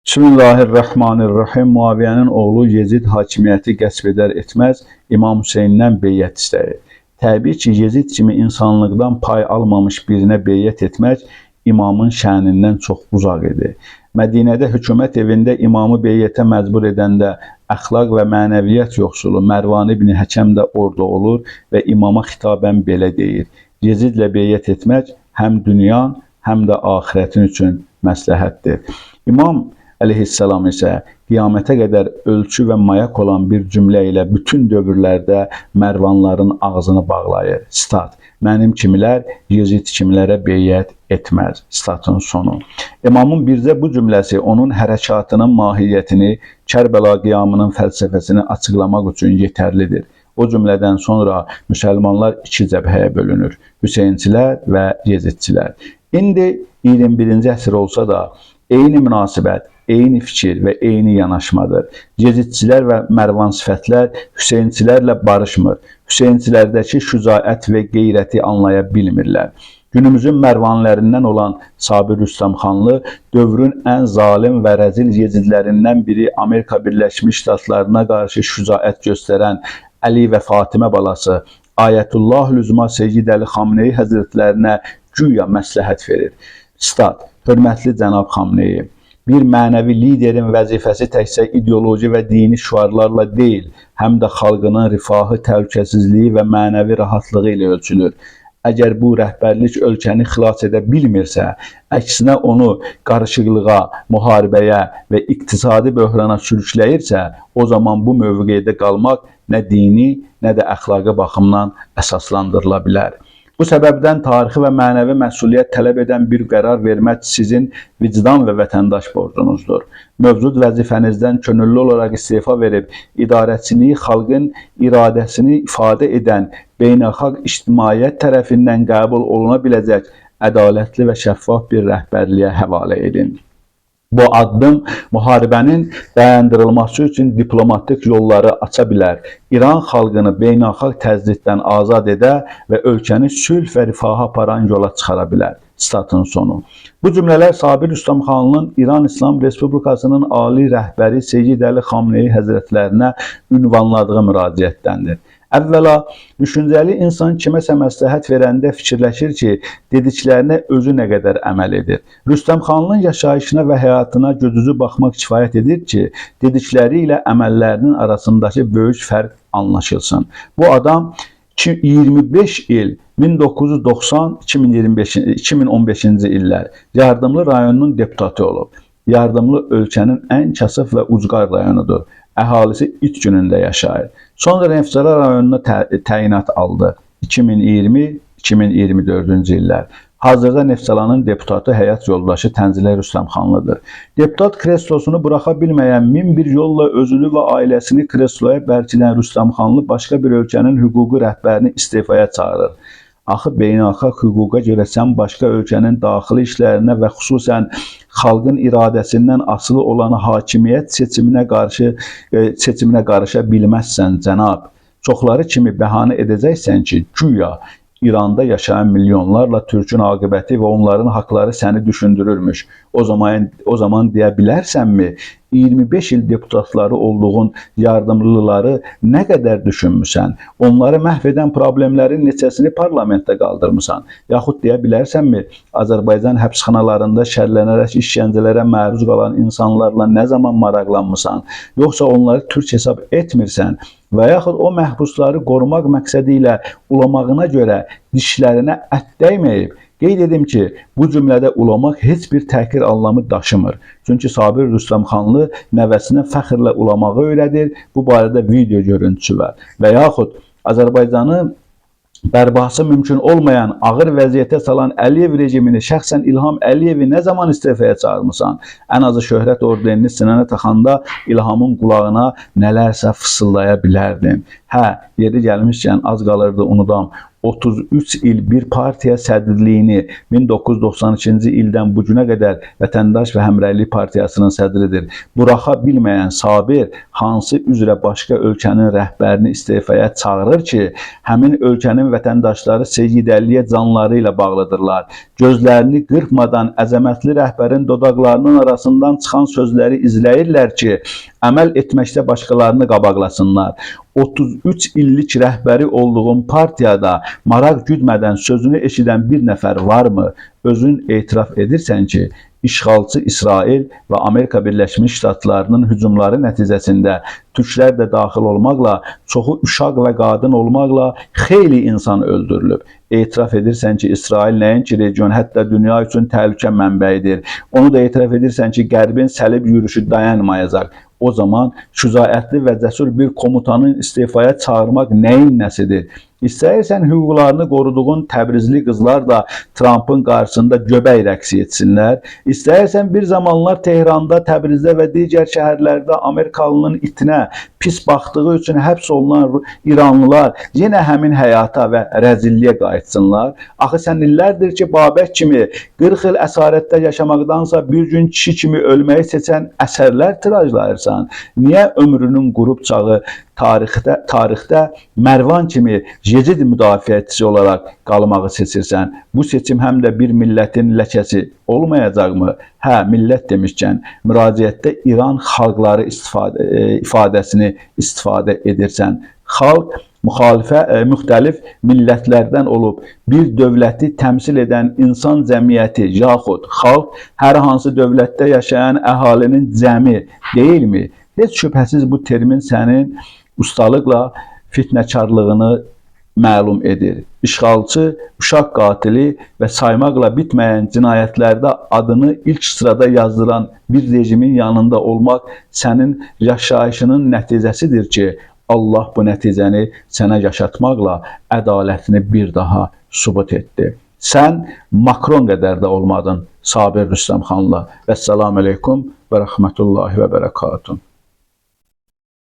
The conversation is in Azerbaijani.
Bismillahirrahmanirrahim. Muaviyenin oğlu Yezid hakimiyyəti qəsb edər etməz İmam Hüseyndən beyyət istəyir. Təbii ki, Yezid kimi insanlıqdan pay almamış birinə beyyət etmək imamın şənindən çox uzaq idi. Mədinədə hökumət evində imamı beyyətə məcbur edəndə əxlaq və mənəviyyat yoxsulu Mərvan ibn Həkəm də orada olur və imama xitabən belə deyir: Yezidlə beyyət etmək həm dünyan, həm də axirətin üçün məsləhətdir. İmam əleyhissalam isə qiyamətə qədər ölçü və mayak olan bir cümlə ilə bütün dövrlərdə Mərvanların ağzını bağlayır. Stat: mənim kimilər Yezid kimlərə beyyət etməz. Statın sonu. İmamın bircə bu cümləsi onun hərəkatının mahiyyətini, Kərbəla qiyamının fəlsəfəsini açıqlamaq üçün yetərlidir. O cümlədən sonra müsəlmanlar iki cəbhəyə bölünür: Hüseynçilər və Yezidçilər. İndi 21-ci əsr olsa da eyni münasibət, eyni fikir və eyni yanaşmadır. Yezidçilər və Mərvan sifətlər Hüseynçilərlə barışmır. Hüseynçilərdəki şücaət və qeyrəti anlaya bilmirlər. Günümüzün Mərvanlərindən olan Sabir Rüstəmxanlı dövrün ən zalim və rəzil Yezidlərindən biri Amerika Birləşmiş Ştatlarına qarşı şücaət göstərən Əli və Fatimə balası Ayətullah Lüzma Seyyid Əli Xamneyi həzrətlərinə güya məsləhət verir. Stat: hörmətli cənab Xamneyi, bir mənəvi liderin vəzifəsi təkcə ideoloji və dini şüarlarla deyil, həm də xalqının rifahı, təhlükəsizliyi və mənəvi rahatlığı ilə ölçülür. Əgər bu rəhbərlik ölkəni xilas edə bilmirsə, əksinə onu qarışıqlığa, müharibəyə və iqtisadi böhrana sürükləyirsə, o zaman bu mövqedə qalmaq nə dini, nə də əxlaqi baxımdan əsaslandırıla bilər. Bu səbəbdən tarixi və mənəvi məsuliyyət tələb edən bir qərar vermək sizin vicdan və vətəndaş borcunuzdur. Mövcud vəzifənizdən könüllü olaraq istefa verib, idarəçiliyi xalqın iradəsini ifadə edən beynəlxalq ictimaiyyət tərəfindən qəbul oluna biləcək ədalətli və şəffaf bir rəhbərliyə həvalə edin. Bu addım müharibənin dayandırılması üçün diplomatik yolları aça bilər, İran xalqını beynəlxalq təzyiqdən azad edə və ölkəni sülh və rifaha aparan yola çıxara bilər. Statın sonu. Bu cümlələr Sabir Rüstəmxanlının İran İslam Respublikasının ali rəhbəri Seyyid Əli Xamneyi həzrətlərinə ünvanladığı müraciətdəndir. Əvvəla, düşüncəli insan kiməsə məsləhət verəndə fikirləşir ki, dediklərinə özü nə qədər əməl edir. Rüstəmxanlının yaşayışına və həyatına gözucu baxmaq kifayət edir ki, dedikləri ilə əməllərinin arasındakı böyük fərq anlaşılsın. Bu adam 25 il 1990-2015-ci illər Yardımlı rayonunun deputatı olub. Yardımlı ölkənin ən kasıb və ucqar rayonudur. Əhalisi it günündə yaşayır. Sonra Neftçala rayonuna təyinat aldı 2020-2024-cü illər. Hazırda Neftçalanın deputatı həyat yoldaşı Tənzilə Rüstəmxanlıdır. Deputat kreslosunu buraxa bilməyən min bir yolla özünü və ailəsini kresloya bərkidən Rüstəmxanlı başqa bir ölkənin hüquqi rəhbərini istifaya çağırır. Axı beynəlxalq hüquqa görə sən başqa ölkənin daxili işlərinə və xüsusən xalqın iradəsindən asılı olan hakimiyyət seçiminə qarışa bilməzsən, cənab. Çoxları kimi bəhanə edəcəksən ki, güya İranda yaşayan milyonlarla türkün aqibəti və onların haqları səni düşündürürmüş. O zaman deyə bilərsənmi, 25 il deputatları olduğun yardımlıları nə qədər düşünmüsən? Onları məhv edən problemlərin neçəsini parlamentdə qaldırmısan? Yaxud deyə bilərsənmi, Azərbaycan həbsxanalarında şərlənərək işgəncələrə məruz qalan insanlarla nə zaman maraqlanmısan? Yoxsa onları türk hesab etmirsən? Və yaxud o məhbusları qorumaq məqsədi ilə ulamağına görə dişlərinə ət dəyməyib. Qeyd edim ki, bu cümlədə ulamaq heç bir təhqir anlamı daşımır. Çünki Sabir Rüstəmxanlı nəvəsinə fəxrlə ulamağı öyrədir. Bu barədə video görüntüsü var. Və yaxud Azərbaycanı bərbahası mümkün olmayan, ağır vəziyyətə salan Əliyev rejimini, şəxsən İlham Əliyevi nə zaman istifaya çağırmısan? Ən azı şöhrət ordenini sinənə taxanda İlhamın qulağına nələrsə fısıldaya bilərdin. Hə, yeri gəlmişkən az qalırdı unudam. 33 il bir partiya sədrliyini 1992-ci ildən bu günə qədər Vətəndaş və Həmrəylik Partiyasının sədridir. Buraxa bilməyən Sabir hansı üzrə başqa ölkənin rəhbərini istefaya çağırır ki, həmin ölkənin vətəndaşları Seyyidəliyə canları ilə bağlıdırlar. Gözlərini qırpmadan əzəmətli rəhbərin dodaqlarının arasından çıxan sözləri izləyirlər ki, əməl etməkdə başqalarını qabaqlasınlar. 33 illik rəhbəri olduğum partiyada maraq güdmədən sözünü eşidən bir nəfər varmı? Özün etiraf edirsən ki, işğalçı İsrail və Amerika Birləşmiş Ştatlarının hücumları nəticəsində türklər də daxil olmaqla, çoxu uşaq və qadın olmaqla xeyli insan öldürülüb. Etiraf edirsən ki, İsrail nəinki region, hətta dünya üçün təhlükə mənbəyidir. Onu da etiraf edirsən ki, Qərbin səlib yürüyüşü dayanmayacaq. O zaman şücaətli və cəsur bir komutanın istifaya çağırmaq nəyin nəsidir? İstəyirsən hüquqlarını qoruduğun Təbrizli qızlar da Trumpın qarşısında göbək rəqsi etsinlər. İstəyirsən bir zamanlar Tehranda, Təbrizdə və digər şəhərlərdə Amerikalının itinə pis baxdığı üçün həbs olunan İranlılar yenə həmin həyata və rəzilliyə qayıtsınlar. Axı sən illərdir ki, Babək kimi 40 il əsarətdə yaşamaqdansa bir gün kişi kimi ölməyi seçən əsərlər tirajlayırsan. Niyə ömrünün qurub çağı tarixdə Mərvan kimi Yezid müdafiəçisi olaraq qalmağı seçirsən? Bu seçim həm də bir millətin ləkəsi olmayacaqmı? Hə, millət demişkən, müraciətdə İran xalqları ifadəsini istifadə edirsən. Xalq müxtəlif millətlərdən olub, bir dövləti təmsil edən insan cəmiyyəti yaxud xalq hər hansı dövlətdə yaşayan əhalinin cəmi deyilmi? Heç şübhəsiz bu termin sənin ustalıqla fitnəkarlığını məlum edir. İşğalçı, uşaq qatili və saymaqla bitməyən cinayətlərdə adını ilk sırada yazdıran bir rejimin yanında olmaq sənin yaşayışının nəticəsidir ki, Allah bu nəticəni sənə yaşatmaqla ədalətini bir daha sübut etdi. Sən Makron qədər də olmadın Sabir Rüstəmxanla. Vəssalamu aleykum və rəhmətullahi və bərəkatun.